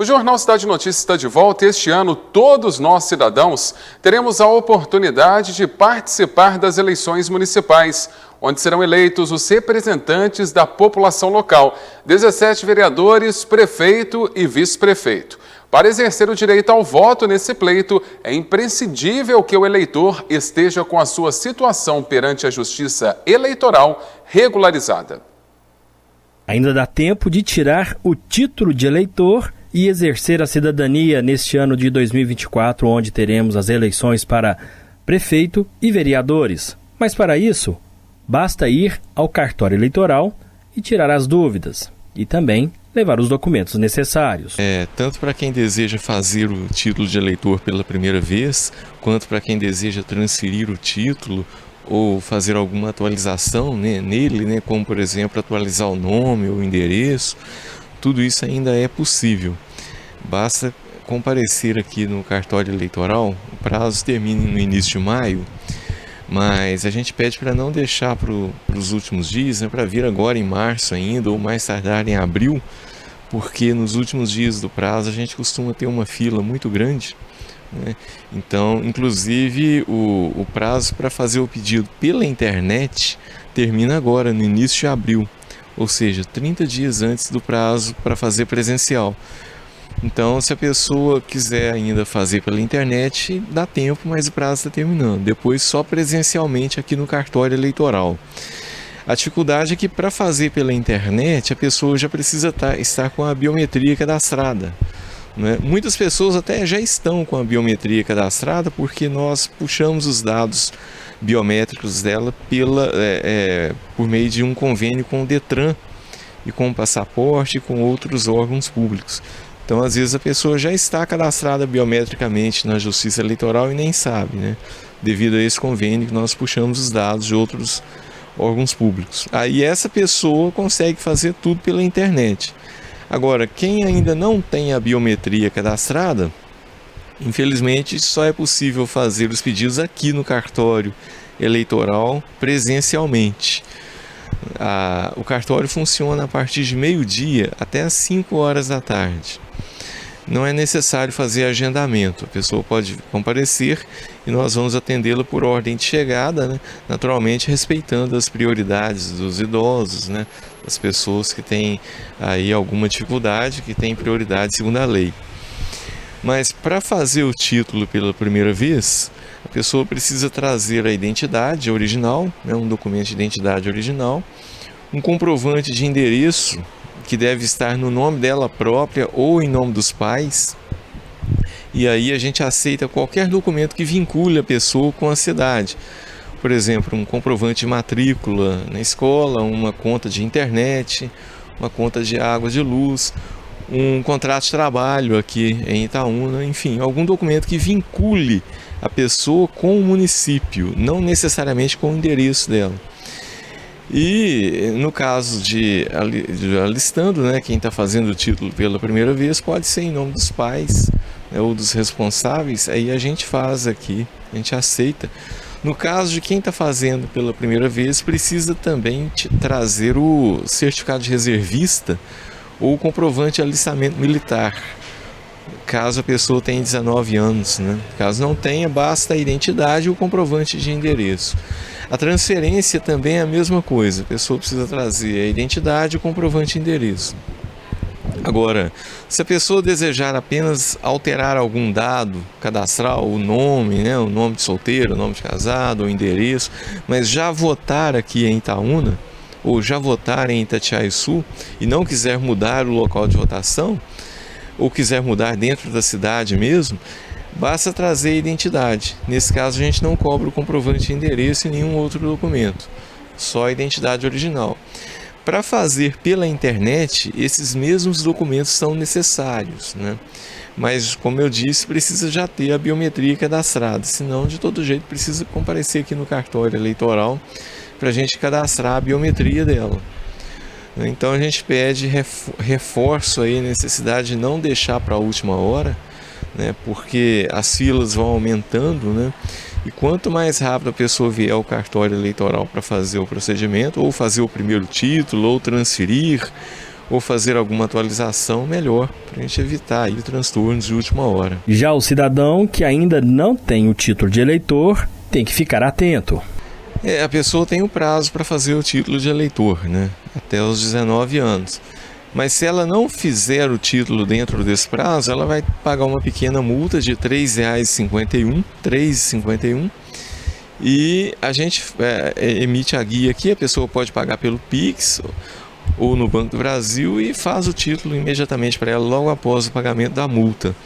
O Jornal Cidade Notícias está de volta e este ano todos nós, cidadãos, teremos a oportunidade de participar das eleições municipais, onde serão eleitos os representantes da população local, 17 vereadores, prefeito e vice-prefeito. Para exercer o direito ao voto nesse pleito, é imprescindível que o eleitor esteja com a sua situação perante a Justiça Eleitoral regularizada. Ainda dá tempo de tirar o título de eleitor e exercer a cidadania neste ano de 2024, onde teremos as eleições para prefeito e vereadores. Mas para isso, basta ir ao cartório eleitoral e tirar as dúvidas e também levar os documentos necessários. Tanto para quem deseja fazer o título de eleitor pela primeira vez, quanto para quem deseja transferir o título ou fazer alguma atualização nele, como por exemplo atualizar o nome ou o endereço, tudo isso ainda é possível. Basta comparecer aqui no cartório eleitoral, o prazo termina no início de maio, mas a gente pede para não deixar para os últimos dias, para vir agora em março ainda, ou mais tardar em abril, porque nos últimos dias do prazo a gente costuma ter uma fila muito grande. Então, inclusive, o prazo para fazer o pedido pela internet termina agora, no início de abril, ou seja, 30 dias antes do prazo para fazer presencial. Então, se a pessoa quiser ainda fazer pela internet, dá tempo, mas o prazo está terminando. Depois, só presencialmente aqui no cartório eleitoral. A dificuldade é que para fazer pela internet, a pessoa já precisa estar com a biometria cadastrada. Muitas pessoas até já estão com a biometria cadastrada porque nós puxamos os dados biométricos dela por meio de um convênio com o Detran e com o passaporte e com outros órgãos públicos. Então, às vezes, a pessoa já está cadastrada biometricamente na Justiça Eleitoral e nem sabe, devido a esse convênio que nós puxamos os dados de outros órgãos públicos. Aí essa pessoa consegue fazer tudo pela internet. Agora, quem ainda não tem a biometria cadastrada, infelizmente só é possível fazer os pedidos aqui no cartório eleitoral presencialmente. O cartório funciona a partir de meio-dia até às 5 horas da tarde. Não é necessário fazer agendamento, a pessoa pode comparecer e nós vamos atendê-la por ordem de chegada, naturalmente respeitando as prioridades dos idosos, das pessoas que têm aí alguma dificuldade, que têm prioridade segundo a lei. Mas para fazer o título pela primeira vez, a pessoa precisa trazer a identidade original, um documento de identidade original, um comprovante de endereço que deve estar no nome dela própria ou em nome dos pais. E aí a gente aceita qualquer documento que vincule a pessoa com a cidade. Por exemplo, um comprovante de matrícula na escola, uma conta de internet, uma conta de água, de luz, um contrato de trabalho aqui em Itaúna, enfim, algum documento que vincule a pessoa com o município, não necessariamente com o endereço dela. E no caso de alistando, quem está fazendo o título pela primeira vez, pode ser em nome dos pais, ou dos responsáveis, aí a gente faz aqui, a gente aceita. No caso de quem está fazendo pela primeira vez, precisa também trazer o certificado de reservista ou o comprovante de alistamento militar, caso a pessoa tenha 19 anos. Caso não tenha, basta a identidade e o comprovante de endereço. A transferência também é a mesma coisa, a pessoa precisa trazer a identidade e o comprovante de endereço. Agora, se a pessoa desejar apenas alterar algum dado cadastral, o nome de solteiro, o nome de casado, o endereço, mas já votar aqui em Itaúna, ou já votar em Itatiaia-Sul, e não quiser mudar o local de votação, ou quiser mudar dentro da cidade mesmo, basta trazer a identidade. Nesse caso, a gente não cobra o comprovante de endereço e nenhum outro documento, só a identidade original. Para fazer pela internet, esses mesmos documentos são necessários, Mas, como eu disse, precisa já ter a biometria cadastrada, senão, de todo jeito, precisa comparecer aqui no cartório eleitoral para a gente cadastrar a biometria dela. Então, a gente pede reforço aí, a necessidade de não deixar para a última hora, porque as filas vão aumentando, e quanto mais rápido a pessoa vier ao cartório eleitoral para fazer o procedimento, ou fazer o primeiro título, ou transferir, ou fazer alguma atualização, melhor, para a gente evitar aí transtornos de última hora. Já o cidadão que ainda não tem o título de eleitor tem que ficar atento. A pessoa tem o prazo para fazer o título de eleitor, né? Até os 19 anos. Mas se ela não fizer o título dentro desse prazo, ela vai pagar uma pequena multa de R$ 3,51, e a gente emite a guia aqui, a pessoa pode pagar pelo Pix ou no Banco do Brasil e faz o título imediatamente para ela logo após o pagamento da multa.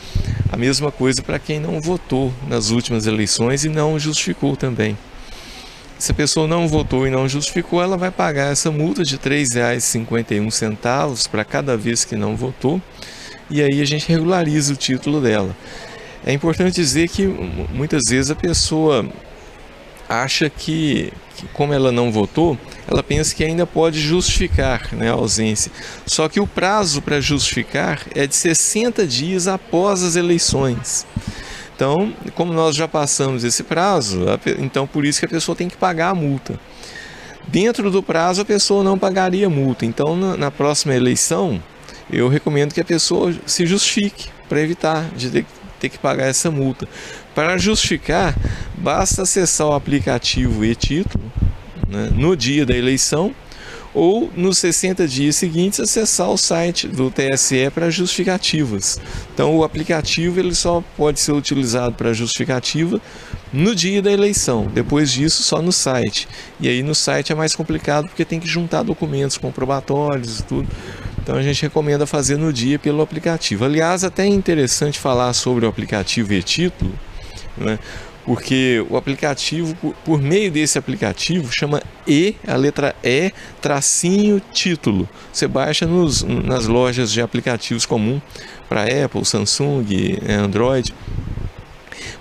A mesma coisa para quem não votou nas últimas eleições e não justificou também. Se a pessoa não votou e não justificou, ela vai pagar essa multa de R$ 3,51 para cada vez que não votou, e aí a gente regulariza o título dela. É importante dizer que muitas vezes a pessoa acha que como ela não votou, ela pensa que ainda pode justificar, né, a ausência. Só que o prazo para justificar é de 60 dias após as eleições. Então, como nós já passamos esse prazo, então por isso que a pessoa tem que pagar a multa. Dentro do prazo, a pessoa não pagaria multa. Então, na próxima eleição, eu recomendo que a pessoa se justifique para evitar de ter que pagar essa multa. Para justificar, basta acessar o aplicativo e-título, né, no dia da eleição, ou nos 60 dias seguintes acessar o site do TSE para justificativas. Então o aplicativo ele só pode ser utilizado para justificativa no dia da eleição, depois disso só no site. E aí no site é mais complicado porque tem que juntar documentos comprobatórios e tudo. Então a gente recomenda fazer no dia pelo aplicativo. Aliás, até é interessante falar sobre o aplicativo e-título, né? Porque o aplicativo, por meio desse aplicativo, chama a letra E, tracinho, título. Você baixa nas lojas de aplicativos comum para Apple, Samsung, Android.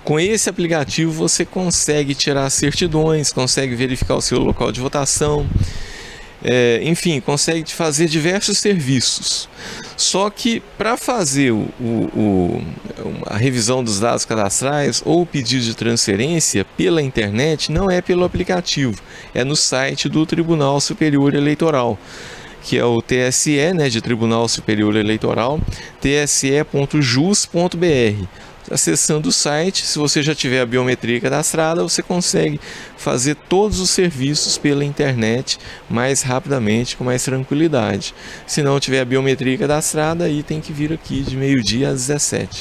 Com esse aplicativo você consegue tirar certidões, consegue verificar o seu local de votação, enfim, consegue fazer diversos serviços. Só que para fazer a revisão dos dados cadastrais ou o pedido de transferência pela internet não é pelo aplicativo, é no site do Tribunal Superior Eleitoral, que é o TSE, né, de Tribunal Superior Eleitoral, tse.jus.br. Acessando o site, se você já tiver a biometria cadastrada, você consegue fazer todos os serviços pela internet mais rapidamente, com mais tranquilidade. Se não tiver a biometria cadastrada, aí tem que vir aqui de meio-dia às 17h.